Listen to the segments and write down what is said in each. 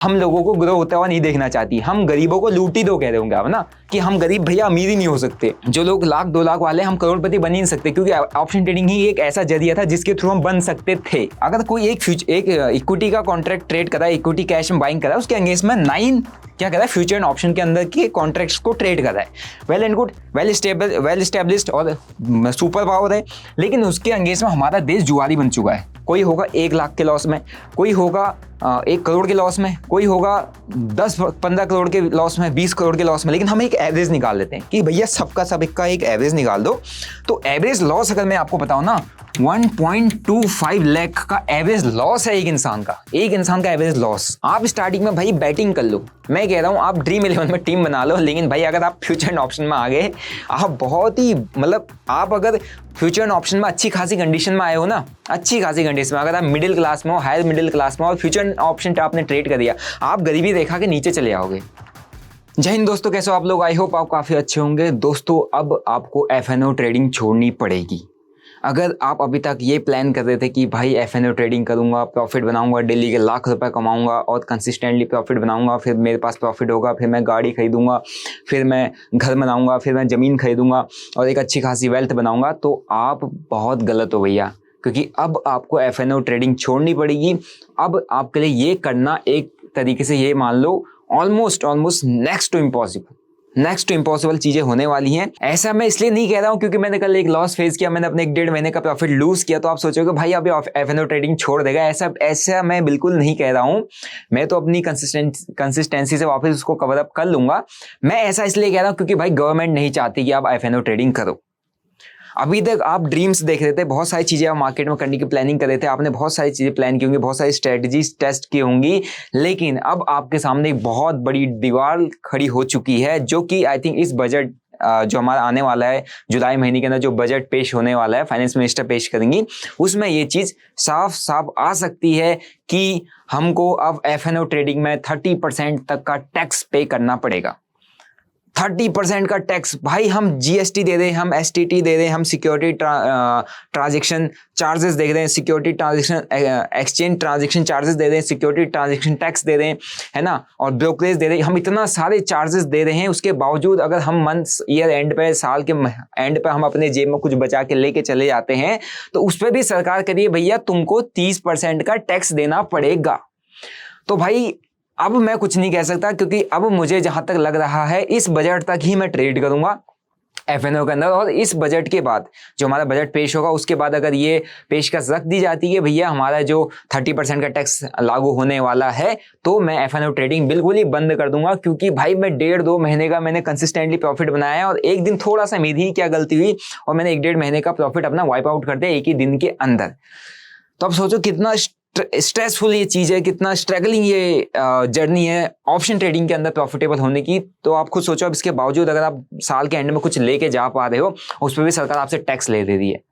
हम लोगों को ग्रो होता हुआ नहीं देखना चाहती, हम गरीबों को लूट ही दो कह रहे होंगे आप ना, कि हम गरीब भैया अमीर ही नहीं हो सकते। जो लोग लाख 2 लाख वाले हम करोड़पति बन ही नहीं सकते, क्योंकि ऑप्शन ट्रेडिंग ही एक ऐसा जरिया था जिसके थ्रू हम बन सकते थे। अगर कोई एक इक्विटी का कॉन्ट्रैक्ट ट्रेड करा, इक्विटी कैश में बाइंग करा, उसके अगेंस्ट में 9 क्या करा है, फ्यूचर एंड ऑप्शन के अंदर के कॉन्ट्रैक्ट्स को ट्रेड करा है। Well and good, well established और सुपर पावर है, लेकिन उसके अगेंस्ट में हमारा देश जुआरी बन चुका है। कोई होगा 1 लाख के लॉस में, कोई होगा 1 करोड़ के लॉस में, कोई होगा 10-15 करोड़ के लॉस में, 20 करोड़ के लॉस में, लेकिन हम एक एवरेज निकाल लेते हैं कि भैया सबका सब का एक एवरेज निकाल दो। तो एवरेज लॉस अगर मैं आपको बताऊं ना, 1.25 लाख का एवरेज लॉस है एक इंसान का एवरेज लॉस। आप स्टार्टिंग में भाई बैटिंग कर लो, मैं कह रहा हूं आप ड्रीम 11 में टीम बना लो, लेकिन भाई अगर आप फ्यूचर एंड ऑप्शन में आ गए, आप बहुत ही मतलब आप अगर फ्यूचर एंड ऑप्शन में अच्छी खासी कंडीशन में आए हो ना, अच्छी खासी कंडीशन में, अगर आप मिडिल क्लास में हो, हायर मिडिल क्लास में हो और फ्यूचर एंड ऑप्शन आपने ट्रेड कर दिया, आप गरीबी रेखा के नीचे चले आओगे। जय हिंद दोस्तों, कैसे हो आप लोग? आई होप आप काफ़ी अच्छे होंगे। दोस्तों अब आपको FNO ट्रेडिंग छोड़नी पड़ेगी। अगर आप अभी तक ये प्लान कर रहे थे कि भाई FNO ट्रेडिंग करूंगा, प्रॉफिट बनाऊंगा, डेली के लाख रुपए कमाऊंगा और कंसिस्टेंटली प्रॉफिट बनाऊंगा, फिर मेरे पास प्रॉफिट होगा, फिर मैं गाड़ी खरीदूंगा, फिर मैं घर बनाऊंगा, फिर मैं ज़मीन खरीदूंगा और एक अच्छी खासी वेल्थ बनाऊंगा, तो आप बहुत गलत हो भैया, क्योंकि अब आपको FNO ट्रेडिंग छोड़नी पड़ेगी। अब आपके लिए ये करना एक तरीके से ये मान लो ऑलमोस्ट नेक्स्ट टू इम्पॉसिबल चीजें होने वाली हैं। ऐसा मैं इसलिए नहीं कह रहा हूं क्योंकि मैंने कल एक लॉस फेस किया, मैंने अपने 1-1.5 महीने का प्रॉफिट लूज किया, तो आप सोचोगे भाई अभी FNO ट्रेडिंग छोड़ देगा। ऐसा मैं बिल्कुल नहीं कह रहा हूं। मैं तो अपनी कंसिस्टेंसी से वापस उसको कवर अप कर लूंगा। मैं ऐसा इसलिए कह रहा हूं क्योंकि भाई गवर्नमेंट नहीं चाहती कि आप FNO ट्रेडिंग करो। अभी तक आप ड्रीम्स देख रहे थे, बहुत सारी चीजें आप मार्केट में करने की प्लानिंग कर रहे थे, आपने बहुत सारी चीजें प्लान की होंगी, बहुत सारी स्ट्रेटजीज टेस्ट की होंगी, लेकिन अब आपके सामने एक बहुत बड़ी दीवार खड़ी हो चुकी है, जो कि आई थिंक इस बजट जो हमारा आने वाला है जुलाई महीने के अंदर, जो बजट पेश होने वाला है, फाइनेंस मिनिस्टर पेश करेंगी, उसमें ये चीज साफ साफ आ सकती है कि हमको अब FNO ट्रेडिंग में 30% तक का टैक्स पे करना पड़ेगा। 30% का टैक्स भाई। हम GST दे रहे हैं, हम STT दे रहे हैं, हम सिक्योरिटी ट्रांजेक्शन चार्जेस दे रहे हैं, security transaction exchange transaction charges दे रहे हैं, सिक्योरिटी ट्रांजेक्शन टैक्स दे रहे हैं, है ना, और ब्रोकरेज दे रहे हैं। हम इतना सारे चार्जेस दे रहे हैं, उसके बावजूद अगर हम मंथ ईयर एंड पे, साल के एंड पे हम अपने जेब में कुछ बचा के लेके चले जाते हैं, तो उस पर भी सरकार करिए भैया तुमको 30% का टैक्स देना पड़ेगा। तो भाई अब मैं कुछ नहीं कह सकता, क्योंकि अब मुझे जहां तक लग रहा है इस बजट तक ही मैं ट्रेड करूंगा FNO के अंदर, और इस बजट के बाद जो हमारा बजट पेश होगा उसके बाद अगर ये पेशकश रख दी जाती है भैया हमारा जो 30% का टैक्स लागू होने वाला है, तो मैं FNO ट्रेडिंग बिल्कुल ही बंद कर दूंगा। क्योंकि भाई मैं 1.5-2 महीने का मैंने कंसिस्टेंटली प्रॉफिट बनाया है, और एक दिन थोड़ा सा मेरी क्या गलती हुई और मैंने 1-1.5 महीने का प्रॉफिट अपना वाइप आउट कर दिया एक ही दिन के अंदर। तो अब सोचो कितना स्ट्रेसफुल ये चीज है, कितना स्ट्रगलिंग ये जर्नी है ऑप्शन ट्रेडिंग के अंदर प्रॉफिटेबल होने की। तो आप खुद सोचो, अब इसके बावजूद अगर आप साल के एंड में कुछ लेके जा पा रहे हो, उस पर भी सरकार आपसे टैक्स ले दे रही है।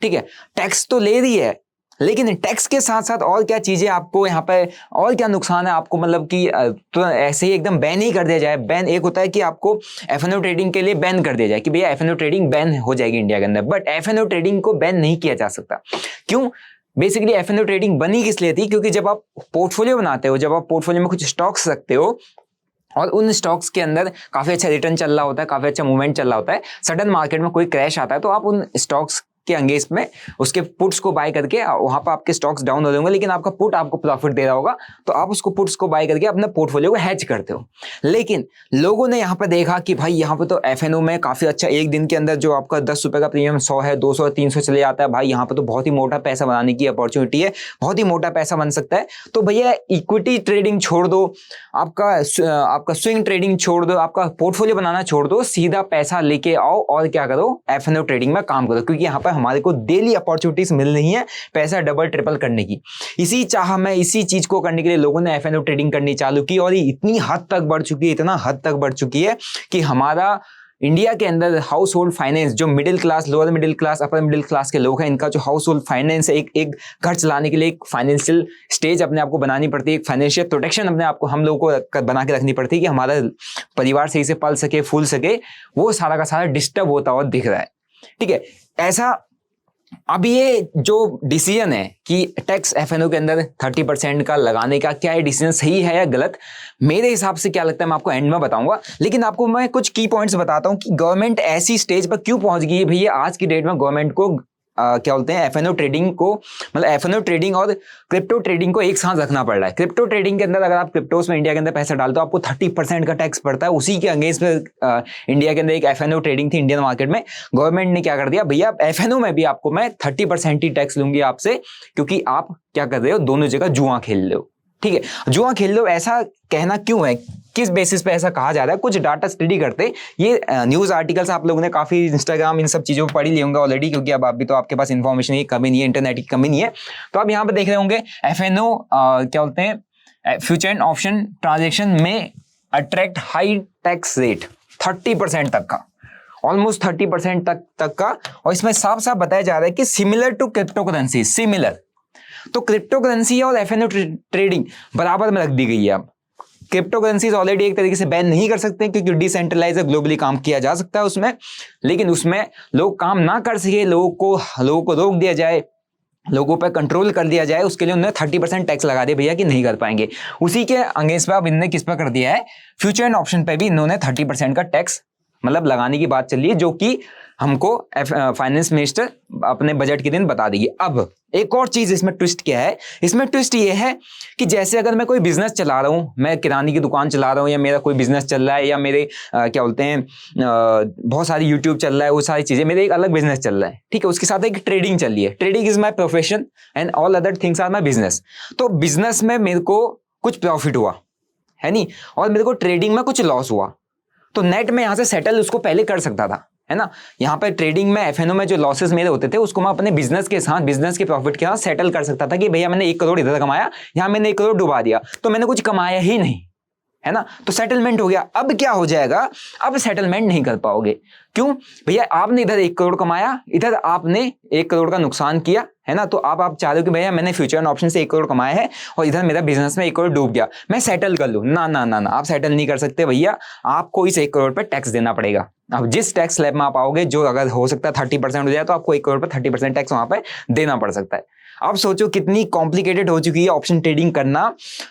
ठीक है, टैक्स तो ले रही है, लेकिन टैक्स के साथ साथ और क्या चीजें आपको यहाँ पे, और क्या नुकसान है आपको, मतलब कि तो ऐसे ही एकदम बैन ही कर दिया जाए। बैन एक होता है कि आपको FNO ट्रेडिंग के लिए बैन कर दिया जाए कि भैया FNO ट्रेडिंग बैन हो जाएगी इंडिया के अंदर, बट FNO ट्रेडिंग को बैन नहीं किया जा सकता। क्यों? बेसिकली FNO ट्रेडिंग बनी किस लिए थी? क्योंकि जब आप पोर्टफोलियो बनाते हो, जब आप पोर्टफोलियो में कुछ स्टॉक्स रखते हो और उन स्टॉक्स के अंदर काफी अच्छा रिटर्न चल रहा होता है, काफी अच्छा मूवमेंट चल रहा होता है, सडन मार्केट में कोई क्रैश आता है, तो आप उन स्टॉक्स के अगेंस्ट में उसके पुट्स को बाय करके, वहां पर आपके स्टॉक्स डाउन हो जाएंगे लेकिन आपका पुट आपको प्रॉफिट दे रहा होगा, तो आप उसको पुट्स को बाय करके अपने पोर्टफोलियो को हेज करते हो। लेकिन लोगों ने यहाँ पे देखा कि भाई यहाँ पे तो FNO में काफी अच्छा, एक दिन के अंदर जो आपका 10 रुपए का प्रीमियम 100 है, 200 है, 300 चले जाता है, भाई यहाँ पे तो बहुत ही मोटा पैसा बनाने की अपॉर्चुनिटी है, बहुत ही मोटा पैसा बन सकता है। तो भैया इक्विटी ट्रेडिंग छोड़ दो, आपका स्विंग ट्रेडिंग छोड़ दो, आपका पोर्टफोलियो बनाना छोड़ दो, सीधा पैसा लेके आओ और क्या करो, FNO ट्रेडिंग में काम करो। क्योंकि यहाँ पर हमारे को डेली अपॉर्चुनिटीज मिल रही है पैसा डबल ट्रिपल करने की। इसी चीज को करने के लिए लोगों ने FNO ट्रेडिंग करनी चालू की, और ये इतनी हद तक बढ़ चुकी है, इतना हद तक बढ़ चुकी है कि हमारा इंडिया के अंदर हाउस होल्ड फाइनेंस, जो middle class, lower middle class, upper middle class के लोग हैं, इनका जो हाउस होल्ड फाइनेंस है, एक घर चलाने के लिए एक फाइनेंशियल स्टेज अपने आप को बनानी पड़ती है, एक फाइनेंशियल प्रोटेक्शन अपने आप को हम लोगों को बना के रखनी पड़ती है कि हमारा परिवार सही से पल सके, फूल सके, वो सारा का सारा डिस्टर्ब होता हुआ दिख रहा है। ठीक है, ऐसा अब ये जो डिसीजन है कि टैक्स एफएनओ के अंदर 30% का लगाने का, क्या ये डिसीजन सही है या गलत, मेरे हिसाब से क्या लगता है मैं आपको एंड में बताऊंगा। लेकिन आपको मैं कुछ की पॉइंट्स बताता हूं कि गवर्नमेंट ऐसी स्टेज पर क्यों पहुंच गई है भैया। आज की डेट में गवर्नमेंट को क्या बोलते हैं, एफएनओ ट्रेडिंग को, मतलब एफएनओ ट्रेडिंग और क्रिप्टो ट्रेडिंग को एक साथ रखना पड़ रहा है। क्रिप्टो ट्रेडिंग के अंदर अगर आप क्रिप्टोस में इंडिया के अंदर पैसा डालते हो आपको 30% का टैक्स पड़ता है। उसी के अगेंस्ट में इंडिया के अंदर एक एफएनओ ट्रेडिंग थी इंडियन मार्केट में, गवर्नमेंट ने क्या कर दिया, भैया एफएनओ में भी आपको मैं 30% ही टैक्स लूंगी आपसे, क्योंकि आप क्या कर रहे हो, दोनों जगह जुआ खेल रहे हो। ठीक है, जुआ खेल लो, ऐसा कहना क्यों है, किस बेसिस पे ऐसा कहा जा रहा है, कुछ डाटा स्टडी करते। ये न्यूज आर्टिकल्स आप लोगों ने काफी इंस्टाग्राम इन सब चीजों पर पढ़ लिए होंगे ऑलरेडी, क्योंकि अब अभी तो आपके पास इन्फॉर्मेशन की कमी नहीं है, इंटरनेट की कमी नहीं है। तो आप यहाँ पे देख रहे होंगे एफएनओ क्या बोलते हैं, फ्यूचर एंड ऑप्शन ट्रांजेक्शन में अट्रैक्ट हाई टैक्स रेट 30% तक का, ऑलमोस्ट 30% तक का। और इसमें साफ साफ बताया जा रहा है कि similar to crypto currency, similar. तो क्रिप्टो करेंसी और एफएनओ ट्रेडिंग बराबर में रख दी गई है। अब क्रिप्टो करेंसीज ऑलरेडी एक तरीके से बैन नहीं कर सकते क्योंकि डिसेंट्रलाइज है, ग्लोबली काम किया जा सकता है उसमें, लेकिन उसमें लोग काम ना कर सके, लोगों को रोक दिया जाए, लोगों पर कंट्रोल कर दिया जाए, उसके लिए उन्होंने 30% टैक्स लगा दिया भैया कि नहीं कर पाएंगे। उसी के अगेंस्ट पे अब इन्होंने किस पर कर दिया है, फ्यूचर एंड ऑप्शन पे भी इन्होंने 30% का टैक्स मतलब लगाने की बात चल रही है, जो कि हमको फाइनेंस मिनिस्टर अपने बजट के दिन बता देगी। अब एक और चीज इसमें ट्विस्ट क्या है, इसमें ट्विस्ट ये है कि जैसे अगर मैं कोई बिजनेस चला रहा हूं, मैं किराने की दुकान चला रहा हूं, या मेरा कोई बिजनेस चल रहा है, या मेरे क्या बोलते हैं बहुत सारी यूट्यूब चल रहा है, वो सारी चीजें, मेरे एक अलग बिजनेस चल रहा है, ठीक है, उसके साथ एक ट्रेडिंग चल रही है। Trading is my profession and all other things are my business. तो बिजनेस में मेरे को कुछ प्रॉफिट हुआ है नहीं, और मेरे को ट्रेडिंग में कुछ लॉस हुआ, तो नेट में यहां से सेटल उसको पहले कर सकता था, है ना। यहाँ पे ट्रेडिंग में एफएनओ में जो लॉसेस मेरे होते थे उसको मैं अपने बिजनेस के साथ, बिजनेस के प्रॉफिट के साथ सेटल कर सकता था कि भैया मैंने 1 करोड़ इधर कमाया, यहाँ मैंने 1 करोड़ डुबा दिया, तो मैंने कुछ कमाया ही नहीं, है ना, तो सेटलमेंट हो गया। अब क्या हो जाएगा, अब सेटलमेंट नहीं कर पाओगे। क्यों भैया, आपने इधर 1 करोड़ कमाया, इधर आपने 1 करोड़ का नुकसान किया, है ना। तो आप चाह रहे हो कि भैया मैंने फ्यूचर एंड ऑप्शन से 1 करोड़ कमाया है और इधर मेरा बिजनेस में 1 करोड़ डूब गया, मैं सेटल कर लूं। ना ना ना ना, आप सेटल नहीं कर सकते भैया, आपको इस 1 करोड़ पर टैक्स देना पड़ेगा। अब जिस टैक्स स्लैब में आप आओगे, जो अगर हो सकता है 30% हो जाए, तो आपको 1 करोड़ पर 30% टैक्स वहां पर देना पड़ सकता है। अब सोचो कितनी कॉम्प्लिकेटेड हो चुकी है ऑप्शन ट्रेडिंग करना।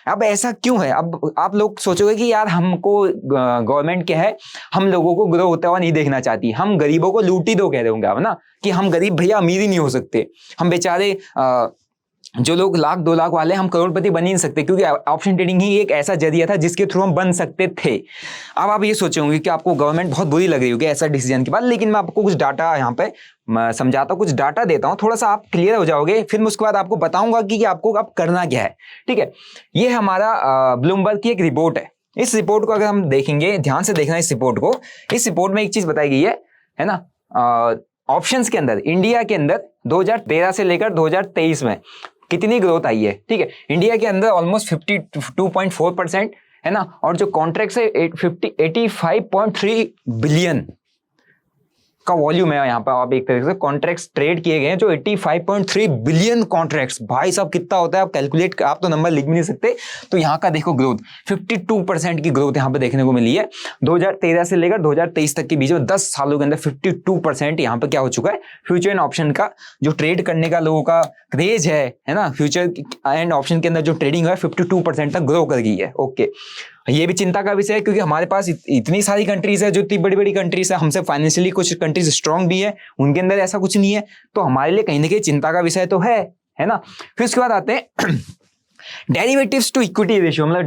अब ऐसा क्यों है, अब आप लोग सोचोगे कि यार हमको गवर्नमेंट क्या है, हम लोगों को ग्रो होता हुआ नहीं देखना चाहती, हम गरीबों को लूट ही दो कह रहे होंगे आप ना, कि हम गरीब भैया अमीर ही नहीं हो सकते, हम बेचारे जो लोग 1 लाख 2 लाख वाले, हम करोड़पति बन ही नहीं सकते, क्योंकि ऑप्शन ट्रेडिंग ही एक ऐसा जरिया था जिसके थ्रू हम बन सकते थे। अब आप ये सोचोगे कि आपको गवर्नमेंट बहुत बुरी लग रही होगी ऐसा डिसीजन के बाद, लेकिन मैं आपको कुछ डाटा यहाँ पे समझाता हूँ, कुछ डाटा देता हूँ, थोड़ा सा आप क्लियर हो जाओगे, फिर मैं उसके बाद आपको बताऊंगा कि आपको अब करना क्या है। ठीक है, ये हमारा ब्लूमबर्ग की एक रिपोर्ट है। इस रिपोर्ट को अगर हम देखेंगे, ध्यान से देखना इस रिपोर्ट को, इस रिपोर्ट में एक चीज बताई गई है ना, ऑप्शंस के अंदर इंडिया के अंदर 2013 से लेकर 2023 में कितनी ग्रोथ आई है। ठीक है, इंडिया के अंदर ऑलमोस्ट 52.4%, है ना, और जो कॉन्ट्रैक्ट्स है 85.3 बिलियन का वॉल्यूम है। यहाँ पर आप एक तरीके से कॉन्ट्रैक्ट्स ट्रेड किए गए हैं जो 85.3 बिलियन कॉन्ट्रैक्ट्स, भाई साहब कितना होता है, आप कैलकुलेट, आप तो नंबर लिख भी नहीं सकते। तो यहाँ का देखो ग्रोथ 52% की ग्रोथ यहाँ पे देखने को मिली है 2013 से लेकर 2023 तक के बीच में 10 सालों के अंदर 52% यहाँ पे क्या हो चुका है, फ्यूचर एंड ऑप्शन का जो ट्रेड करने का लोगों का क्रेज है ना, फ्यूचर एंड ऑप्शन के अंदर जो ट्रेडिंग है 52% तक ग्रो कर गई है। ओके, ये भी चिंता का विषय है क्योंकि हमारे पास इतनी सारी कंट्रीज है, जो इतनी बड़ी बड़ी कंट्रीज है, हमसे फाइनेंशियली कुछ कंट्रीज स्ट्रांग भी है, उनके अंदर ऐसा कुछ नहीं है, तो हमारे लिए कहीं ना कहीं चिंता का विषय तो है ना। फिर उसके बाद आते हैं डेरिवेटिव्स टू इक्विटी रेशियो, मतलब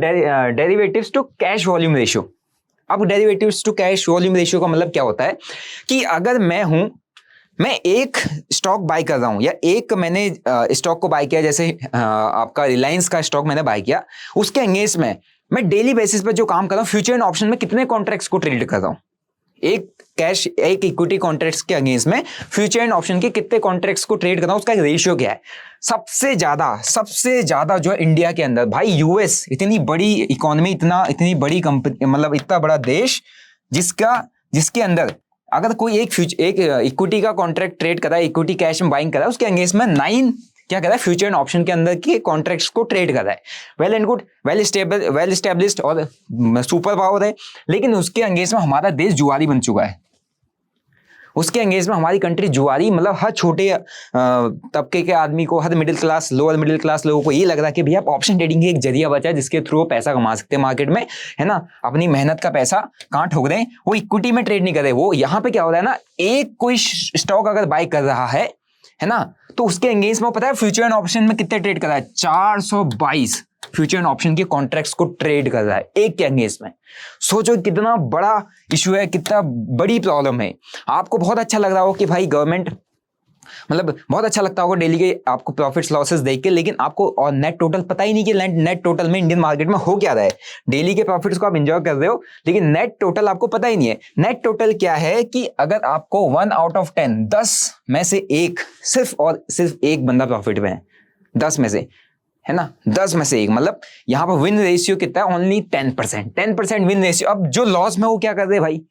derivatives to cash volume ratio. अब derivatives to cash volume ratio का मतलब क्या होता है कि अगर मैं एक स्टॉक बाय कर रहा हूं, या एक मैंने स्टॉक को बाय किया, जैसे आपका रिलायंस का स्टॉक मैंने बाय किया, उसके अगेंस्ट में मैं डेली बेसिस पर जो काम कर रहा हूं, फ्यूचर एंड ऑप्शन में कितने कॉन्ट्रैक्ट्स को ट्रेड कर रहा हूं, एक इक्विटी कॉन्ट्रैक्ट्स के अगेंस्ट में फ्यूचर एंड ऑप्शन के कितने कॉन्ट्रैक्ट्स को ट्रेड कर रहा हूं, उसका एक रेशियो क्या है। सबसे ज्यादा जो इंडिया के अंदर, भाई यूएस इतनी बड़ी इकोनॉमी, इतनी बड़ी कंपनी, मतलब इतना बड़ा देश, जिसके अंदर अगर कोई एक इक्विटी का कॉन्ट्रैक्ट ट्रेड कर रहा है, इक्विटी कैश में बाइंग कर रहा है, उसके अगेंस्ट में 9 क्या कर रहा है, फ्यूचर एंड ऑप्शन के अंदर के कॉन्ट्रैक्ट्स को ट्रेड कर रहा है। Well and good, well established और सुपर पावर है, लेकिन उसके अगेंस्ट में हमारा देश जुआरी बन चुका है। उसके एंगेज में हमारी कंट्री जुआरी, मतलब हर छोटे तबके के आदमी को, हर middle class, lower middle class लोगों को ये लग रहा है कि भैया ऑप्शन ट्रेडिंग एक जरिया बचा है जिसके थ्रू वो पैसा कमा सकते हैं मार्केट में, है ना। अपनी मेहनत का पैसा कहाँ ठोक दें, वो इक्विटी में ट्रेड नहीं कर रहे। वो यहाँ पे क्या हो रहा है ना, एक कोई स्टॉक अगर बाय कर रहा है ना, तो उसके एंगेज में पता है फ्यूचर एंड ऑप्शन में कितने ट्रेड कर रहा है, 422 फ्यूचर एंड ऑप्शन के कॉन्ट्रैक्ट्स को ट्रेड कर रहा है एक के एंगेज में। सोचो कितना बड़ा इशू है, कितना बड़ी प्रॉब्लम है। आपको बहुत अच्छा लग रहा हो कि भाई गवर्नमेंट, मतलब बहुत अच्छा लगता होगा डेली के आपको प्रॉफिट्स लॉसेस देख के, लेकिन आपको और नेट टोटल पता ही नहीं कि नेट टोटल में इंडियन मार्केट में हो क्या रहा है। डेली के प्रॉफिट्स को आप एंजॉय कर रहे हो, लेकिन नेट टोटल आपको पता ही नहीं है। नेट टोटल क्या है कि अगर आपको 1 आउट ऑफ 10, 10 में से एक, सिर्फ और सिर्फ एक बंदा प्रॉफिट में है, 10 में से, है ना, 10 में से एक, मतलब यहां पर विन रेशियो कितना है, ओनली 10%, 10% विन रेशियो। अब जो लॉस में वो क्या कर रहे भाई,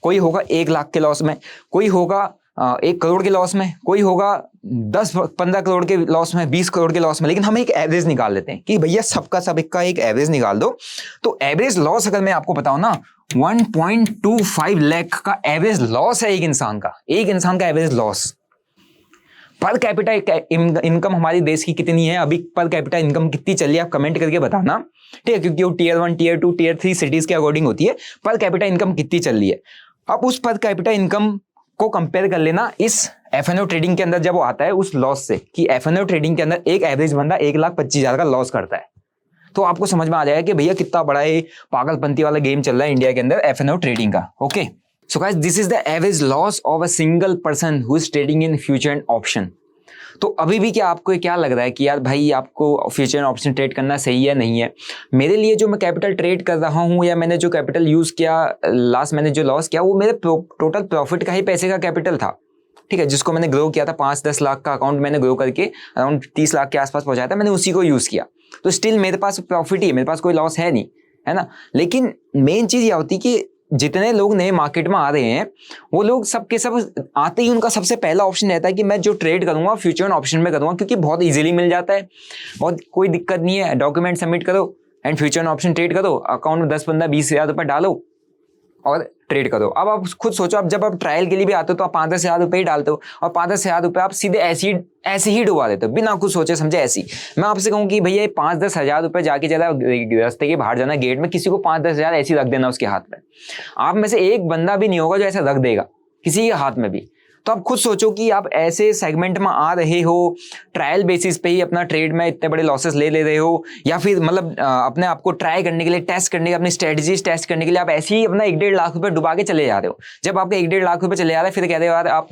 कोई होगा 1 लाख के लॉस में, कोई होगा 1 करोड़ के लॉस में, कोई होगा 10-15 करोड़ के लॉस में, 20 करोड़ के लॉस में। लेकिन हम एक एवरेज निकाल लेते हैं कि भैया सबका सब का एक एवरेज निकाल दो। तो एवरेज लॉस अगर मैं आपको बताऊं ना, 1.25 लाख का एवरेज लॉस है एक इंसान का average loss. Per capita income हमारी देश की कितनी है अभी, पर कैपिटा इनकम कितनी चल रही है, आप कमेंट करके बताना, ठीक है, क्योंकि वो टियर 1, टियर 2, टियर 3 सिटीज के अकॉर्डिंग होती है। पर कैपिटा इनकम कितनी चल रही है, अब उस पर कैपिटा इनकम को कंपेयर कर लेना इस एफएनओ ट्रेडिंग के अंदर जब वो आता है उस लॉस से, कि एफएनओ ट्रेडिंग के अंदर एक एवरेज बंदा 1,25,000 का लॉस करता है। तो आपको समझ में आ जाएगा कि भैया कितना बड़ा ये पागलपंती वाला गेम चल रहा है इंडिया के अंदर एफएनओ ट्रेडिंग का। Okay, so guys, this is the average loss of a single person who is trading in future and option. तो अभी भी क्या आपको क्या लग रहा है कि यार भाई आपको फ्यूचर एंड ऑप्शन ट्रेड करना सही है नहीं है? मेरे लिए जो मैं कैपिटल ट्रेड कर रहा हूं, या मैंने जो कैपिटल यूज किया लास्ट, मैंने जो लॉस किया, वो मेरे टोटल प्रॉफिट का ही पैसे का कैपिटल था, ठीक है, जिसको मैंने ग्रो किया था। 5-10 लाख का अकाउंट मैंने ग्रो करके अराउंड 30 लाख के आसपास पहुंचाया था, मैंने उसी को यूज किया। तो स्टिल मेरे पास प्रॉफिट ही है, मेरे पास कोई लॉस है नहीं, है ना। लेकिन मेन चीज यह होती कि जितने लोग नए मार्केट में आ रहे हैं, वो लोग सबके सब आते ही उनका सबसे पहला ऑप्शन रहता है कि मैं जो ट्रेड करूंगा फ्यूचर एंड ऑप्शन में करूंगा, क्योंकि बहुत इजीली मिल जाता है, बहुत कोई दिक्कत नहीं है। डॉक्यूमेंट सबमिट करो and future and option trade करो, अकाउंट में 10-15-20 हज़ार रुपये डालो और ट्रेड करो। अब आप खुद सोचो, अब जब आप ट्रायल के लिए भी आते हो तो आप 5-10 हज़ार रुपये ही डालते हो, और 5-10 हज़ार रुपये आप सीधे ऐसे ही डुबा देते हो बिना कुछ सोचे समझे। ऐसी मैं आपसे कहूँ कि भैया 5-10 हज़ार रुपये जाके चला रास्ते के बाहर जाना, गेट में किसी को 5-10 हज़ार ऐसी रख देना उसके हाथ में। आप में से एक बंदा भी नहीं होगा जो ऐसा रख देगा किसी के हाथ में भी। तो आप खुद सोचो कि आप ऐसे सेगमेंट में आ रहे हो, ट्रायल बेसिस पे ही अपना ट्रेड में इतने बड़े लॉसेस ले रहे हो, या फिर मतलब अपने आप को ट्राई करने के लिए, टेस्ट करने के, अपनी स्ट्रेटजीज टेस्ट करने के लिए आप ऐसे ही अपना 1-1.5 लाख रुपए डुबा के चले जा रहे हो। जब आपके 1-1.5 लाख रुपए चले जा रहे हैं, फिर कह रहे हो यार आप,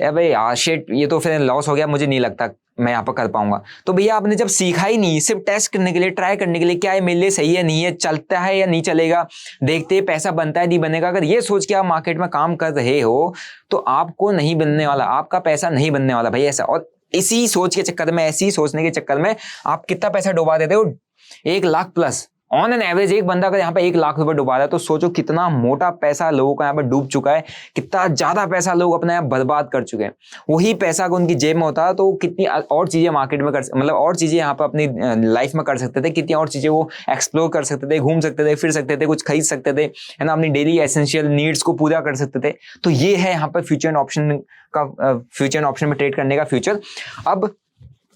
भाई यार शिट, ये तो फिर लॉस हो गया, मुझे नहीं लगता मैं यहाँ पर कर पाऊंगा। तो भैया आपने जब सीखा ही नहीं, सिर्फ टेस्ट करने के लिए, ट्राई करने के लिए, क्या ये मेरे लिए सही है नहीं है, चलता है या नहीं चलेगा, देखते पैसा बनता है नहीं बनेगा, अगर ये सोच के आप मार्केट में काम कर रहे हो तो आपको नहीं बनने वाला, आपका पैसा नहीं बनने वाला भाई ऐसा। और इसी सोच के चक्कर में, ऐसी सोचने के चक्कर में आप कितना पैसा डुबा देते हो, 1 lakh plus on an average. एक बंदा अगर यहाँ पे 1 लाख रुपए डुबा रहा है तो सोचो कितना मोटा पैसा लोगों का यहाँ पे डूब चुका है, कितना ज्यादा पैसा लोग अपने यहाँ बर्बाद कर चुके हैं। वही पैसा अगर उनकी जेब में होता तो कितनी और चीजें मार्केट में मतलब और चीजें यहाँ पे अपनी लाइफ में कर सकते थे, कितनी और चीजें वो एक्सप्लोर कर सकते थे, घूम सकते थे, फिर सकते थे, कुछ खरीद सकते थे, है ना, अपनी डेली एसेंशियल नीड्स को पूरा कर सकते थे। तो ये है यहाँ पर फ्यूचर एंड ऑप्शन का, फ्यूचर एंड ऑप्शन में ट्रेड करने का फ्यूचर। अब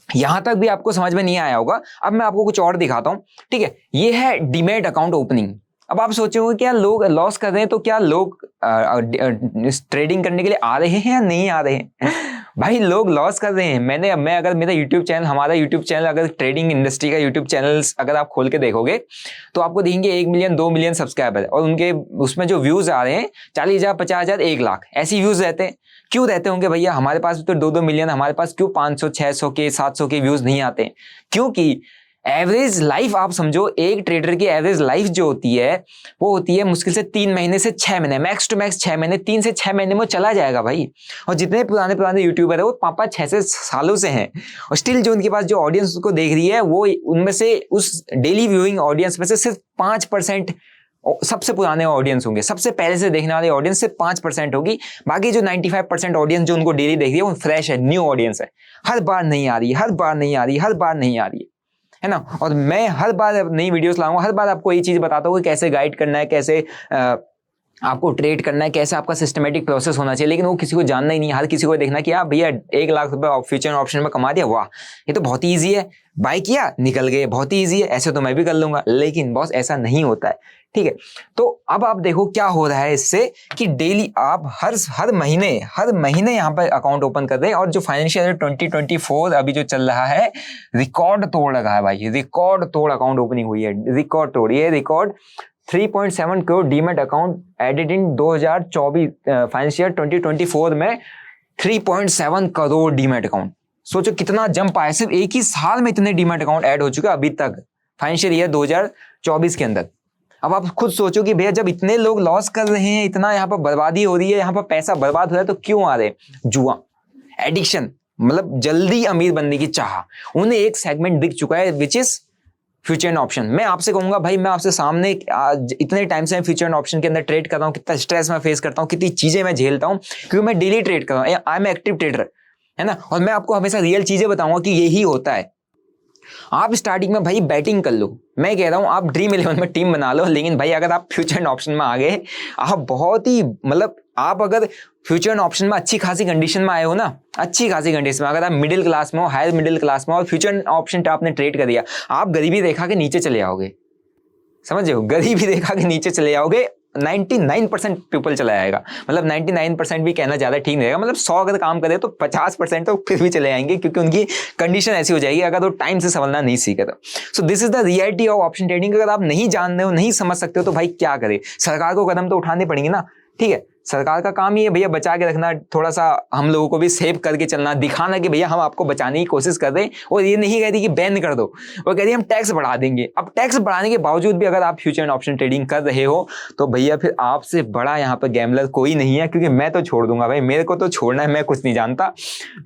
यहां तक भी आपको समझ में नहीं आया होगा, अब मैं आपको कुछ और दिखाता हूं, ठीक है। ये है डीमैट अकाउंट ओपनिंग। अब आप सोचोगे क्या लोग लॉस कर रहे हैं, तो क्या लोग ट्रेडिंग करने के लिए आ रहे हैं या नहीं आ रहे हैं? भाई लोग लॉस कर रहे हैं। मैं अगर मेरा यूट्यूब चैनल, हमारा यूट्यूब चैनल, अगर ट्रेडिंग इंडस्ट्री का यूट्यूब चैनल अगर आप खोल के देखोगे तो आपको देखेंगे 1 मिलियन 2 मिलियन सब्सक्राइबर, और उनके उसमें जो व्यूज आ रहे हैं 40,000 50,000 1 लाख ऐसे व्यूज रहते हैं। क्यों रहते होंगे भैया? हमारे पास तो 2-2 मिलियन, हमारे पास क्यों 500 600 के 700 के व्यूज नहीं आते हैं? क्योंकि एवरेज लाइफ आप समझो, एक ट्रेडर की एवरेज लाइफ जो होती है वो होती है मुश्किल से 3 महीने से 6 महीने, मैक्स टू मैक्स 6 महीने, 3 से 6 महीने में चला जाएगा भाई। और जितने पुराने यूट्यूबर है वो 5-6 सालों से हैं, और स्टिल जो उनके पास जो ऑडियंस उसको देख रही है, वो उनमें से उस डेली व्यूइंग ऑडियंस में से सिर्फ 5% सबसे पुराने ऑडियंस होंगे, सबसे पहले से देखने वाले ऑडियंस सिर्फ 5% होगी। बाकी जो 95% ऑडियंस जो उनको डेली देख रही है वो फ्रेश है, न्यू ऑडियंस है, हर बार नहीं आ रही, हर बार नहीं आ रही, हर बार नहीं आ रही है ना। और मैं हर बार नई वीडियोस लाऊंगा, हर बार आपको ये चीज बताता हूँ कि कैसे गाइड करना है, कैसे आपको ट्रेड करना है, कैसे आपका सिस्टमेटिक प्रोसेस होना चाहिए, लेकिन वो किसी को जानना ही नहीं। हर किसी को देखना कि आप भैया 1 लाख रुपए फ्यूचर ऑप्शन में कमा दिया, वाह ये तो बहुत ही ईजी है, बाय किया निकल गए, बहुत ही ईजी है, ऐसे तो मैं भी कर लूंगा। लेकिन बॉस ऐसा नहीं होता है, ठीक है। तो अब आप देखो क्या हो रहा है इससे कि डेली आप हर महीने यहाँ पर अकाउंट ओपन कर रहे हैं, और जो फाइनेंशियल ईयर 2024 अभी जो चल रहा है, रिकॉर्ड तोड़ रहा है भाई, रिकॉर्ड तोड़ अकाउंट ओपनिंग हुई है, रिकॉर्ड तोड़, ये record 3.7 crore demat account added in 2024 financial 2024 में 3.7 करोड़ डीमेट अकाउंट। सोचो कितना जंप आया, सिर्फ एक ही साल में इतने डीमेट अकाउंट ऐड हो चुके हैं अभी तक फाइनेंशियल ईयर 2024 के अंदर। अब आप खुद सोचो कि भैया जब इतने लोग लॉस कर रहे हैं, इतना यहाँ पर बर्बादी हो रही है, यहाँ पर पैसा बर्बाद हो रहा है, तो क्यों आ रहे? जुआ, एडिक्शन, मतलब जल्दी अमीर बनने की चाह, उन्हें एक सेगमेंट दिख चुका है which is future and option. मैं आपसे कहूंगा भाई, मैं आपसे सामने इतने टाइम से फ्यूचर एंड ऑप्शन के अंदर ट्रेड कर रहा हूँ, कितना स्ट्रेस मैं फेस करता हूँ, कितनी चीजें मैं झेलता हूँ, क्योंकि मैं डेली ट्रेड कर रहा हूँ, आई एम एक्टिव ट्रेडर, है ना। और मैं आपको हमेशा रियल चीजें बताऊंगा कि यही होता है। आप स्टार्टिंग में भाई बैटिंग कर लो, मैं कह रहा हूं आप ड्रीम 11 में टीम बना लो, लेकिन भाई अगर आप फ्यूचर एंड ऑप्शन में आ गए, आप बहुत ही मतलब आप अगर फ्यूचर एंड ऑप्शन में अच्छी खासी कंडीशन में आए हो ना, अच्छी खासी कंडीशन में, अगर आप मिडिल क्लास में हो, हायर मिडिल क्लास में हो, और फ्यूचर एंड ऑप्शन आपने ट्रेड कर दिया, आप गरीबी रेखा के नीचे चले जाओगे, समझ हो, गरीबी रेखा के नीचे चले जाओगे। 99% पीपल चला जाएगा, मतलब 99% भी कहना ज्यादा ठीक नहीं रहेगा, मतलब 100 अगर काम करे तो 50% तो फिर भी चले जाएंगे, क्योंकि उनकी कंडीशन ऐसी हो जाएगी अगर वो टाइम से संभलना नहीं सीखे तो। So this is the reality of option trading. अगर आप नहीं जान रहे हो, नहीं समझ सकते हो, तो भाई क्या करे, सरकार को कदम तो उठाने पड़ेंगे ना, ठीक है। सरकार का काम ही है भैया बचा के रखना, थोड़ा सा हम लोगों को भी सेव करके चलना, दिखाना कि भैया हम आपको बचाने की कोशिश कर रहे हैं। और ये नहीं कहती कि बैन कर दो, वो कहती है हम टैक्स बढ़ा देंगे। अब टैक्स बढ़ाने के बावजूद भी अगर आप फ्यूचर एंड ऑप्शन ट्रेडिंग कर रहे हो, तो भैया फिर आपसे बड़ा यहाँ पर गैम्बलर कोई नहीं है, क्योंकि मैं तो छोड़ दूंगा भाई, मेरे को तो छोड़ना है, मैं कुछ नहीं जानता।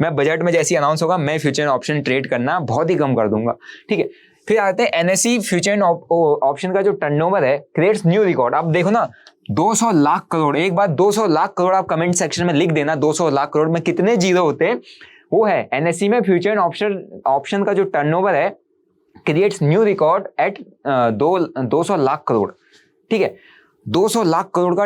मैं बजट में जैसे अनाउंस होगा, मैं फ्यूचर एंड ऑप्शन ट्रेड करना बहुत ही कम कर दूंगा, ठीक है। फिर आते हैं एनएसई फ्यूचर एंड ऑप्शन का जो टर्नओवर है, क्रिएट्स न्यू रिकॉर्ड। अब देखो ना, 200 लाख करोड़, एक बात 200 लाख करोड़ आप कमेंट सेक्शन में लिख देना, 200 लाख करोड़ में कितने जीरो होते हैं, वो है एनएसई में फ्यूचर एंड ऑप्शन का जो टर्नओवर है, creates new record eight 200 lakh crore, ठीक है। 200 लाख करोड़ का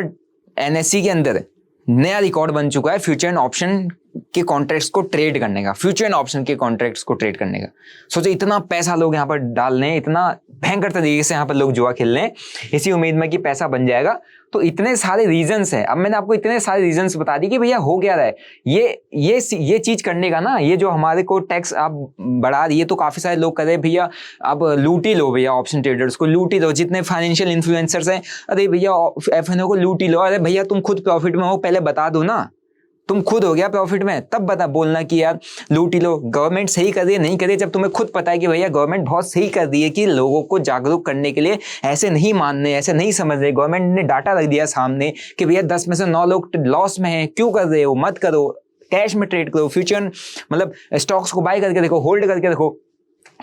एनएसई के अंदर नया रिकॉर्ड बन चुका है फ्यूचर एंड ऑप्शन के कॉन्ट्रैक्ट्स को ट्रेड करने का, फ्यूचर एंड ऑप्शन के कॉन्ट्रैक्ट्स को ट्रेड करने का। सोचो इतना पैसा लोग यहाँ पर डाल रहे हैं, इतना भयंकर तरीके से यहाँ पर लोग जुआ खेल रहे हैं, इसी उम्मीद में कि पैसा बन जाएगा। तो इतने सारे रीजंस हैं। अब मैंने आपको इतने सारे रीजंस बता दी कि भैया हो क्या रहा है, ये चीज करने का ना, ये जो हमारे को टैक्स आप बढ़ा रही है, तो काफी सारे लोग कर रहे हैं भैया अब लूट ही लो, भैया ऑप्शन ट्रेडर्स को लूट ही लो, जितने फाइनेंशियल इन्फ्लुएंसर्स हैं, अरे भैया एफएनओ को लूट ही लो। अरे भैया तुम खुद प्रॉफिट में हो, पहले बता दो ना, तुम खुद हो गया प्रॉफिट में, तब बता बोलना कि यार लूट ही लो। गवर्नमेंट सही कर रही है, नहीं कर रही है, जब तुम्हें खुद पता है कि भैया गवर्नमेंट बहुत सही कर रही है कि लोगों को जागरूक करने के लिए ऐसे नहीं मानने, ऐसे नहीं समझ रहे, गवर्नमेंट ने डाटा रख दिया सामने कि भैया 10 में से 9 लोग लॉस में हैं, क्यों कर रहे हो, मत करो, कैश में ट्रेड करो, फ्यूचर मतलब स्टॉक्स को बाय करके देखो, होल्ड करके देखो,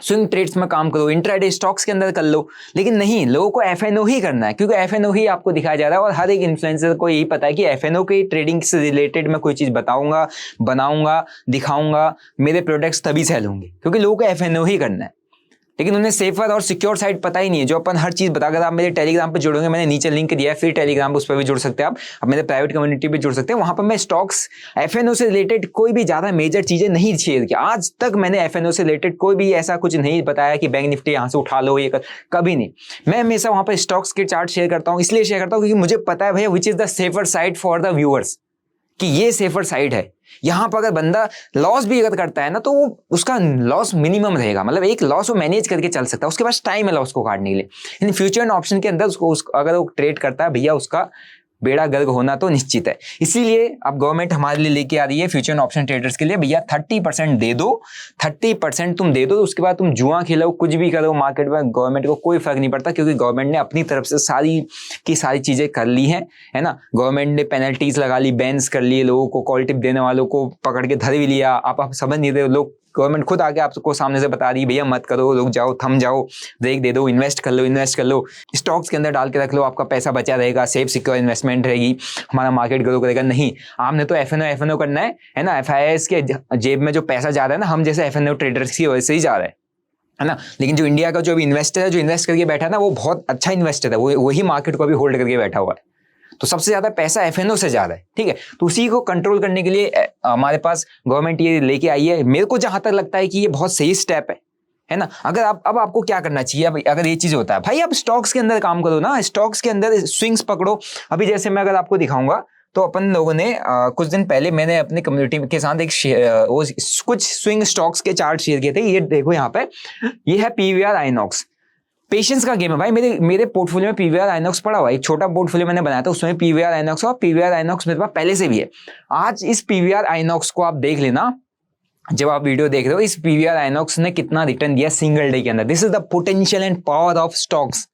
स्विंग ट्रेड्स में काम करो, इंट्राडे स्टॉक्स के अंदर कर लो। लेकिन नहीं, लोगों को एफएनओ ही करना है, क्योंकि एफएनओ ही आपको दिखाया जा रहा है, और हर एक इन्फ्लुएंसर को यही पता है कि एफएनओ की ट्रेडिंग से रिलेटेड मैं कोई चीज बताऊंगा, बनाऊंगा, दिखाऊंगा, मेरे प्रोडक्ट्स तभी सेल होंगे, क्योंकि लोगों को एफएनओ ही करना है। लेकिन उन्हें सेफर और सिक्योर साइट पता ही नहीं है, जो अपन हर चीज बता। अगर आप मेरे टेलीग्राम पे जुड़ोगे, मैंने नीचे लिंक दिया है, फिर टेलीग्राम उस पर भी जुड़ सकते हैं आप, अब मेरे प्राइवेट कम्युनिटी पे जुड़ सकते हैं। वहां पर मैं स्टॉक्स एफएनओ से रिलेटेड कोई भी ज्यादा मेजर चीजें नहीं शेयर की आज तक। मैंने एफएनओ से रिलेटेड कोई भी ऐसा कुछ नहीं बताया कि बैंक निफ्टी यहाँ से उठा लो, ये कभी नहीं। मैं हमेशा वहां पर स्टॉक्स के चार्ट शेयर करता हूँ, इसलिए शेयर करता हूँ क्योंकि मुझे पता है भैया which is the safer side for the viewers, कि ये सेफर साइड है। यहां पर अगर बंदा लॉस भी अगर करता है ना, तो उसका लॉस मिनिमम रहेगा, मतलब एक लॉस वो मैनेज करके चल सकता है, उसके पास टाइम है लॉस को काटने के लिए। लेकिन फ्यूचर एंड ऑप्शन के अंदर उसको अगर वो ट्रेड करता है भैया, उसका बेड़ा गर्क होना तो निश्चित है। इसीलिए अब गवर्नमेंट हमारे लिए लेके आ रही है फ्यूचर एंड ऑप्शन ट्रेडर्स के लिए, भैया 30% दे दो, 30% तुम दे दो, उसके बाद तुम जुआ खेलो, कुछ भी करो मार्केट में, गवर्नमेंट को कोई फर्क नहीं पड़ता, क्योंकि गवर्नमेंट ने अपनी तरफ से सारी की सारी चीजें कर ली हैं, है ना। गवर्नमेंट ने पेनल्टीज लगा ली, बैन्स कर लिए, लोगों को कॉल टिप देने वालों को पकड़ के धर भी लिया। आप समझ नहीं रहे, लोग गवर्नमेंट खुद आके आपको सामने से बता रही भैया मत करो, रुक जाओ, थम जाओ, ब्रेक दे दो, इन्वेस्ट कर लो, स्टॉक्स के अंदर डाल के रख लो, आपका पैसा बचा रहेगा, सेफ सिक्योर इन्वेस्टमेंट रहेगी, हमारा मार्केट ग्रो करेगा। नहीं, आपने तो एफएनओ करना है ना। एफआईआईएस के जेब में जो पैसा जा रहा है ना, हम जैसे एफएनओ ट्रेडर्स की वजह से ही जा रहा है ना। लेकिन जो इंडिया का जो अभी इन्वेस्टर है, जो इन्वेस्ट करके बैठा है ना, वो बहुत अच्छा इन्वेस्टर है, वही मार्केट को अभी होल्ड करके बैठा हुआ है। तो सबसे ज्यादा पैसा एफएनओ से ज्यादा है, ठीक है। तो उसी को कंट्रोल करने के लिए हमारे पास गवर्नमेंट ये लेके आई है। मेरे को जहां तक लगता है कि ये बहुत सही स्टेप है ना। अगर आप अब आपको क्या करना चाहिए, अब अगर ये चीज होता है भाई, आप स्टॉक्स के अंदर काम करो ना, स्टॉक्स के अंदर स्विंग्स पकड़ो। अभी जैसे मैं अगर आपको दिखाऊंगा तो अपन लोगों ने कुछ दिन पहले मैंने अपनी कम्युनिटी के साथ एक वो कुछ स्विंग स्टॉक्स के चार्ट शेयर किए थे। ये देखो यहाँ पे, ये है पीवीआर आइनॉक्स। पेशेंस का गेम है भाई। मेरे पोर्टफोलियो में पीवीआर आइनॉक्स पड़ा हुआ है, एक छोटा पोर्टफोलियो मैंने बनाया था, उसमें पीवीआर आइनॉक्स और पीवीआर आइनॉक्स मेरे पास पहले से भी है। आज इस पीवीआर आइनॉक्स को आप देख लेना, जब आप वीडियो देख रहे हो, इस पीवीआर आइनॉक्स ने कितना रिटर्न दिया सिंगल डे के अंदर। This is the potential and power of stocks.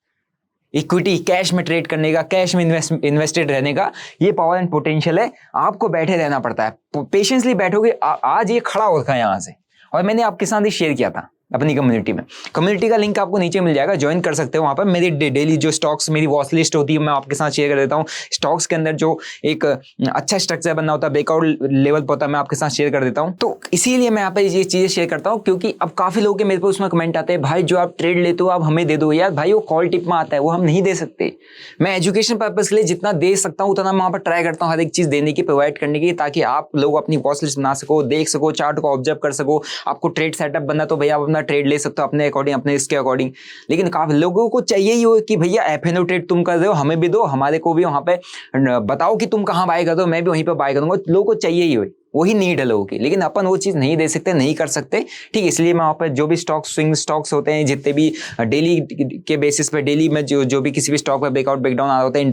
Equity cash में ट्रेड करने का, कैश में इन्वेस्टेड रहने का ये पावर एंड पोटेंशियल है। आपको बैठे रहना पड़ता है, पेशेंसली बैठोगे। आज ये खड़ा हो रखा है यहाँ से, और मैंने आपके साथ ही शेयर किया था अपनी कम्युनिटी में। कम्युनिटी का लिंक आपको नीचे मिल जाएगा, ज्वाइन कर सकते हो। वहां पर मेरी डेली जो स्टॉक्स, मेरी वॉच लिस्ट होती है, मैं आपके साथ शेयर कर देता हूँ। स्टॉक्स के अंदर जो एक अच्छा स्ट्रक्चर बनना होता है, ब्रेकआउट लेवल पर होता है, मैं आपके साथ शेयर कर देता हूँ। तो इसीलिए मैं यहाँ पे ये चीजें शेयर करता हूँ, क्योंकि अब काफी लोग के मेरे को उसमें कमेंट आते हैं, भाई जो आप ट्रेड लेते हो आप हमें दे दो। यार भाई वो कॉल टिप में आता है, वो हम नहीं दे सकते। मैं एजुकेशन पर्पज के लिए जितना दे सकता हूँ उतना मैं वहाँ पर ट्राई करता हूँ हर एक चीज देने की, प्रोवाइड करने की, ताकि आप लोग अपनी वॉच लिस्ट बना सको, देख सको, चार्ट को ऑब्जर्व कर सको। आपको ट्रेड सेटअप बनना तो भैया आप अपना ट्रेड ले सकते हो अपने अकॉर्डिंग, अपने इसके अकॉर्डिंग। लेकिन काफी लोगों को चाहिए ही हो कि भैया एफएनओ ट्रेड तुम कर रहे हो, हमें भी दो, हमारे को भी वहां पे बताओ कि तुम कहां बाय कर दो, मैं भी वहीं पे बाय करूंगा। लोगों को चाहिए ही हो, वही नीड है लोगों की। लेकिन अपन वो चीज नहीं दे सकते, नहीं कर सकते, ठीक है। इसलिए मैं वहाँ पर जो भी स्टॉक्स, स्विंग स्टॉक्स होते हैं, जितने भी डेली के बेसिस पे, डेली में जो भी किसी भी स्टॉक पे ब्रेकआउट ब्रेकडाउन आ रहा होता है,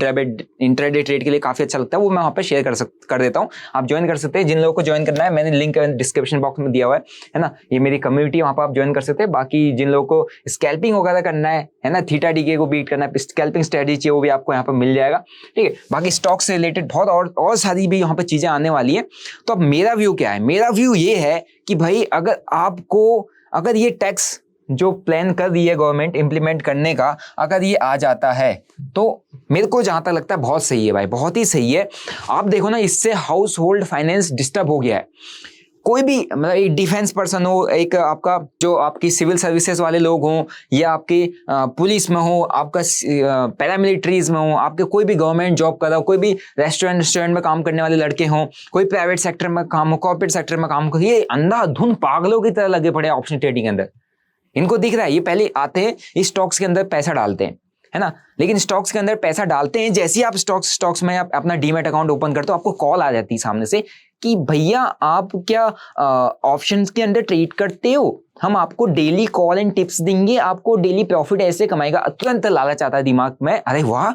इंट्राडे ट्रेड के लिए काफी अच्छा लगता है, वो मैं वहाँ पर शेयर कर देता हूँ। आप ज्वाइन कर सकते हैं, जिन लोगों को ज्वाइन करना है मैंने लिंक डिस्क्रिप्शन बॉक्स में दिया हुआ है ना। ये मेरी कम्युनिटी, वहाँ पर आप ज्वाइन कर सकते हैं। बाकी जिन लोगों को स्कैल्पिंग वगैरह करना है ना, थीटा डीके को बीट करना है, स्कैल्पिंग स्ट्रेटेजी, वो भी आपको यहाँ पर मिल जाएगा, ठीक है। बाकी स्टॉक से रिलेटेड बहुत और सारी भी यहाँ पर चीजें आने वाली है। तो अब मेरा व्यू क्या है? मेरा व्यू ये है कि भाई अगर ये टैक्स जो प्लान कर रही है गवर्नमेंट इंप्लीमेंट करने का, अगर ये आ जाता है तो मेरे को जहां तक लगता है बहुत सही है भाई, बहुत ही सही है। आप देखो ना, इससे हाउस होल्ड फाइनेंस डिस्टर्ब हो गया है। कोई भी मतलब एक डिफेंस पर्सन हो, एक आपका जो आपकी सिविल सर्विसेज वाले लोग हों, या आपके पुलिस में हो, आपका पैरामिलिट्रीज में हो, आपके कोई भी गवर्नमेंट जॉब कर रहा हो, कोई भी रेस्टोरेंट में काम करने वाले लड़के हों, कोई प्राइवेट सेक्टर में काम हो, कॉर्पोरेट सेक्टर में काम हो, ये अंधाधुंध पागलों की तरह लगे पड़े ऑप्शन ट्रेडिंग के अंदर। इनको दिख रहा है, ये पहले आते हैं, इस स्टॉक्स के अंदर पैसा डालते हैं, है ना। लेकिन स्टॉक्स के अंदर पैसा डालते हैं, जैसे ही आप स्टॉक्स में आप अपना डीमैट अकाउंट ओपन करते हो, आपको कॉल आ जाती है सामने से कि भैया आप क्या ऑप्शंस के अंदर ट्रेड करते हो, हम आपको डेली कॉल एंड टिप्स देंगे, आपको डेली प्रॉफिट ऐसे कमाएगा। तुरंत लालच आता है दिमाग में, अरे वाह,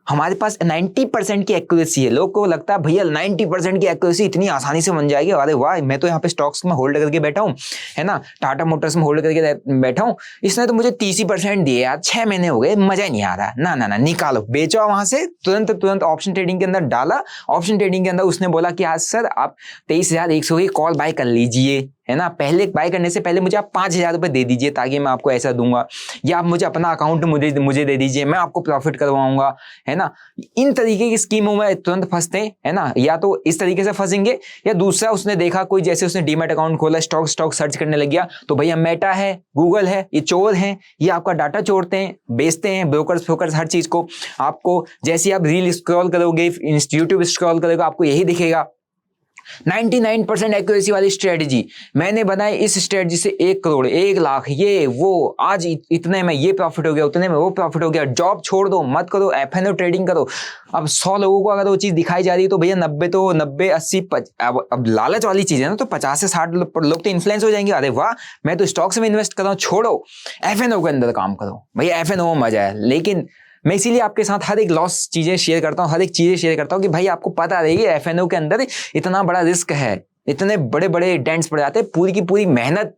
हमारे पास 90% की एक्यूरेसी है। लोग को लगता है भैया 90% की एक्यूरेसी इतनी आसानी से बन जाएगी, अरे वाह, मैं तो यहाँ पे स्टॉक्स में होल्ड करके बैठा हूँ, है ना, टाटा मोटर्स में होल्ड करके बैठा हूँ, इसने तो मुझे 30% दिए यार, 6 महीने हो गए, मजा नहीं आ रहा। ना ना ना, निकालो, बेचो वहां से, तुरंत ऑप्शन ट्रेडिंग के अंदर डाला। ऑप्शन ट्रेडिंग के अंदर उसने बोला कि आज सर आप 23,100 की कॉल बाय कर लीजिए, है ना। पहले बाय करने से पहले मुझे आप 5,000 रुपए दे दीजिए, ताकि मैं आपको ऐसा दूंगा, या आप मुझे अपना अकाउंट मुझे दे दीजिए, मैं आपको प्रॉफिट करवाऊंगा, है ना। इन तरीके की स्कीमों में तुरंत फंसते हैं, है ना। या तो इस तरीके से फंसेंगे, या दूसरा उसने देखा कोई, जैसे उसने डीमैट अकाउंट खोला, स्टॉक सर्च करने लग गया, तो भैया मेटा है, गूगल है, ये चोर हैं, ये आपका डाटा चोरते हैं, बेचते हैं, ब्रोकर्स हर चीज को। आपको जैसे आप रील स्क्रॉल करोगे, यूट्यूब स्क्रॉल करोगे, आपको यही दिखेगा 99% एक्यूरेसी वाली स्ट्रेटजी मैंने बनाई, इस स्ट्रेटजी से 1 करोड़ 1 लाख, ये वो, आज इतने में ये प्रॉफिट हो गया, उतने में वो प्रॉफिट हो गया। जॉब छोड़ दो, मत करो, एफएनओ ट्रेडिंग करो। अब 100 लोगों को अगर वो चीज दिखाई जा रही है तो भैया 90 80 अब लालच वाली चीज है ना, तो 50 से 60 लोग तो इन्फ्लुएंस हो जाएंगे, अरे वाह मैं तो स्टॉक्स में इन्वेस्ट कर रहा हूँ, छोड़ो एफएनओ के अंदर काम करो। भैया एफएनओ में मजा है। लेकिन मैं इसीलिए आपके साथ हर एक लॉस चीजें शेयर करता हूँ, हर एक चीजें शेयर करता हूँ कि भाई आपको पता रहेगी एफएनओ के अंदर इतना बड़ा रिस्क है, इतने बड़े बड़े डेंट्स पड़ जाते हैं, पूरी की पूरी मेहनत,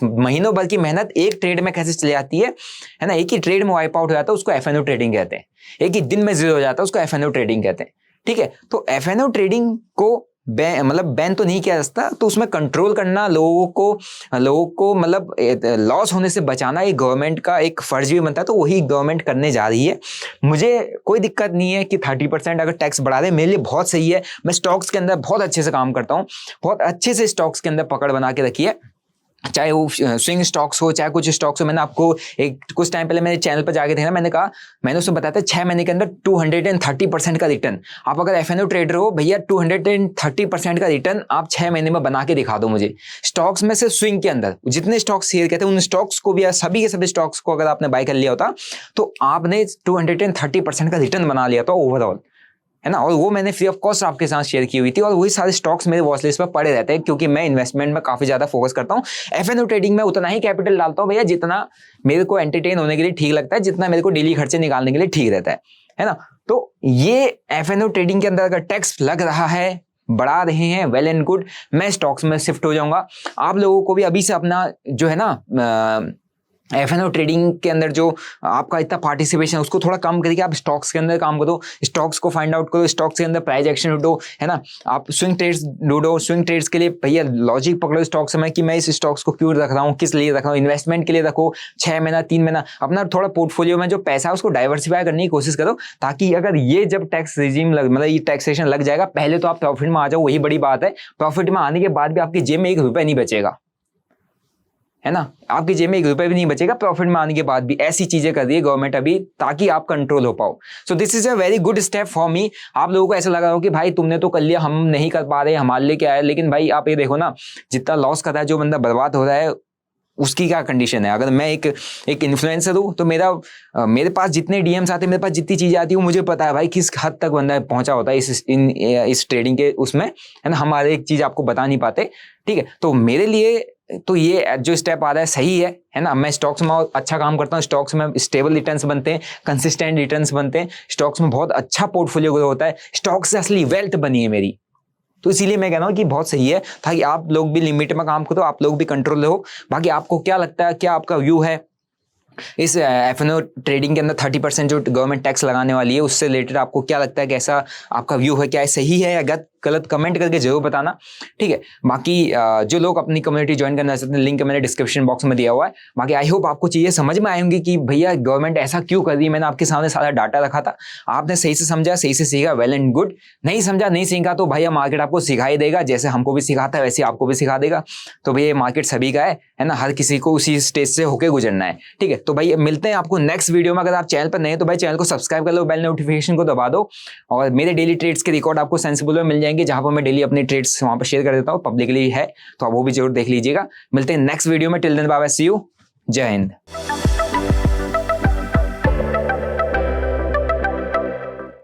महीनों भर की मेहनत एक ट्रेड में कैसे चली जाती है ना। एक ही ट्रेड में वाइप आउट हो जाता है, उसको एफएनओ ट्रेडिंग कहते हैं। एक ही दिन में जीरो हो जाता है, उसको एफएनओ ट्रेडिंग कहते हैं, ठीक है। तो एफएनओ ट्रेडिंग को बैन तो नहीं किया जा सकता, तो उसमें कंट्रोल करना, लोगों को मतलब लॉस होने से बचाना, ये गवर्नमेंट का एक फर्ज भी बनता है, तो वही गवर्नमेंट करने जा रही है। मुझे कोई दिक्कत नहीं है कि 30% अगर टैक्स बढ़ा दे, मेरे लिए बहुत सही है। मैं स्टॉक्स के अंदर बहुत अच्छे से काम करता हूँ, बहुत अच्छे से स्टॉक्स के अंदर पकड़ बना के रखी है, चाहे वो स्विंग स्टॉक्स हो चाहे कुछ स्टॉक्स हो। मैंने आपको कुछ टाइम पहले मेरे चैनल पर जाके देखा, मैंने कहा, मैंने उसमें बताया था 6 महीने के अंदर 230% का रिटर्न। आप अगर एफएनओ ट्रेडर हो भैया, 230% का रिटर्न आप 6 महीने में बना के दिखा दो मुझे। स्टॉक्स में से स्विंग के अंदर जितने स्टॉक्स शेयर कहते हैं उन स्टॉक्स को भी, सभी के सभी स्टॉक्स को अगर आपने बाय कर लिया होता तो आपने 230% का रिटर्न बना लिया था ओवरऑल, है ना। और वो मैंने फ्री ऑफ कॉस्ट आपके साथ शेयर की हुई थी, और वही सारे स्टॉक्स मेरे वॉच लिस्ट पर पड़े रहते हैं, क्योंकि मैं इन्वेस्टमेंट में काफी ज्यादा फोकस करता हूँ। एफएनओ ट्रेडिंग में उतना ही कैपिटल डालता हूँ भैया जितना मेरे को एंटरटेन होने के लिए ठीक लगता है, जितना मेरे को डेली खर्चे निकालने के लिए ठीक रहता है ना। तो ये एफएनओ ट्रेडिंग के अंदर अगर टैक्स लग रहा है, बढ़ा रहे हैं, वेल एंड गुड, मैं स्टॉक्स में शिफ्ट हो जाऊंगा। आप लोगों को भी अभी से अपना जो है ना एफएनओ ट्रेडिंग के अंदर जो आपका इतना पार्टिसिपेशन है उसको थोड़ा कम करके आप स्टॉक्स के अंदर काम करो, स्टॉक्स को फाइंड आउट करो, स्टॉक्स के अंदर प्राइस एक्शन ढूंढो, है ना। आप स्विंग ट्रेड्स ढूंढो, स्विंग ट्रेड्स के लिए भैया लॉजिक पकड़ो स्टॉक्स में कि मैं इस स्टॉक्स को क्यों रख रहा हूँ, किस लिए रख रहा हूँ। इन्वेस्टमेंट के लिए रखो, 6 महीना 3 महीना अपना थोड़ा पोर्टफोलियो में जो पैसा है उसको डाइवर्सिफाई करने की कोशिश करो, ताकि अगर ये जब टैक्स रिजीम मतलब ये टैक्सेशन लग जाएगा, पहले तो आप प्रॉफिट में आ जाओ, वही बड़ी बात है। प्रॉफिट में आने के बाद भी आपकी जेब में 1 रुपया नहीं बचेगा, है ना। आपकी जेब में 1 रुपया भी नहीं बचेगा प्रॉफिट में आने के बाद भी। ऐसी चीजें कर रही है गवर्नमेंट अभी, ताकि आप कंट्रोल हो पाओ। So this is a very good step for me. आप लोगों को ऐसा लगा हो कि भाई तुमने तो कर लिया, हम नहीं कर पा रहे, हमारे लिए क्या है। लेकिन भाई आप ये देखो ना, जितना लॉस कर रहा है, जो बंदा बर्बाद हो रहा है, उसकी क्या कंडीशन है। अगर मैं एक इन्फ्लुएंसर हूँ तो मेरे पास जितने डीएम्स आते हैं, मेरे पास जितनी चीजें आती है, मुझे पता है भाई किस हद तक बंदा पहुंचा होता है इस ट्रेडिंग के उसमें, है ना। हमारे एक चीज आपको बता नहीं पाते, ठीक है। तो मेरे लिए तो ये जो स्टेप आ रहा है सही है ना। मैं स्टॉक्स में अच्छा काम करता हूँ, स्टॉक्स में स्टेबल रिटर्न्स बनते हैं, कंसिस्टेंट रिटर्न्स बनते हैं, स्टॉक्स में बहुत अच्छा पोर्टफोलियो ग्रो होता है, स्टॉक्स से असली वेल्थ बनी है मेरी। तो इसीलिए मैं कह रहा हूँ कि बहुत सही है, ताकि आप लोग भी लिमिट में काम करो, आप लोग भी कंट्रोल रहो। बाकी आपको क्या लगता है, क्या आपका व्यू है इस एफएनओ ट्रेडिंग के अंदर 30% जो गवर्नमेंट टैक्स लगाने वाली है, उससे रिलेटेड आपको क्या लगता है, कैसा आपका व्यू है, क्या है सही है या गलत, कमेंट करके जरूर बताना, ठीक है। बाकी जो लोग अपनी कम्युनिटी ज्वाइन करना चाहते हैं, लिंक मैंने डिस्क्रिप्शन बॉक्स में दिया हुआ है। बाकी आई होप आपको चीजें समझ में आएंगी कि भैया गवर्नमेंट ऐसा क्यों कर रही है। मैंने आपके सामने सारा डाटा रखा था, आपने सही से समझा, सही से सीखा, वेल एंड गुड। नहीं समझा, नहीं सीखा तो भैया मार्केट आपको सिखाई देगा, जैसे हमको भी सिखाता है वैसे आपको भी सिखा देगा। तो भैया मार्केट सभी का है ना, हर किसी को उसी स्टेज से होके गुजरना है, ठीक है। तो भाई मिलते हैं आपको नेक्स्ट वीडियो में। अगर आप चैनल पर नए हैं तो भाई चैनल को सब्सक्राइब कर लो, बेल नोटिफिकेशन को दबा दो, और मेरे डेली ट्रेड्स के रिकॉर्ड आपको सेंसिबल में मिल जाएंगे, जहां पर मैं डेली अपने ट्रेड्स वहां पर शेयर कर देता हूँ, पब्लिकली है, तो आप वो भी जरूर देख लीजिएगा। मिलते हैं नेक्स्ट वीडियो में, till then bye bye, see you, जय हिंद।